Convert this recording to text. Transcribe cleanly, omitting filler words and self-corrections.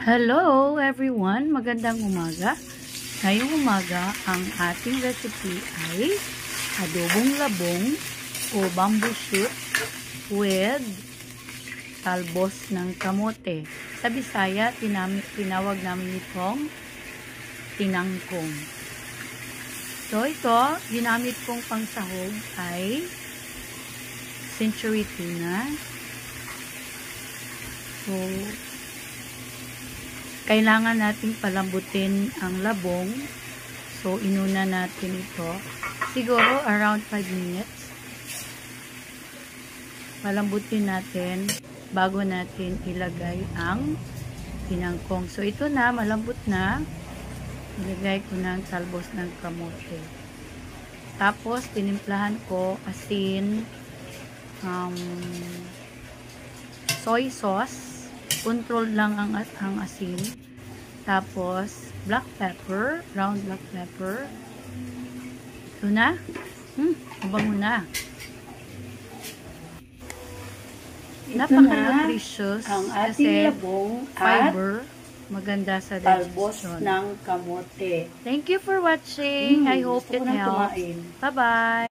Hello everyone! Magandang umaga. Ngayong umaga, ang ating recipe ay adobong labong o bamboo shoot with talbos ng kamote. Sa Bisaya, tinawag namin itong tinangkong. So ito, ginamit kong pangsahog ay century tuna. So, kailangan nating palambutin ang labong. So, inuna natin ito. Siguro around 5 minutes. Palambutin natin bago natin ilagay ang tinangkong. So, ito na, malambot na. Ilagay ko na ang talbos ng kamote. Tapos, tinimplahan ko asin, soy sauce. Control lang ang asin. Tapos, black pepper, ground black pepper. Ito na. Mabango na. Napaka-nutritious ang kasi ating labong fiber. Maganda sa talbos digestion ng kamote. Thank you for watching. I hope it helps. Bye-bye.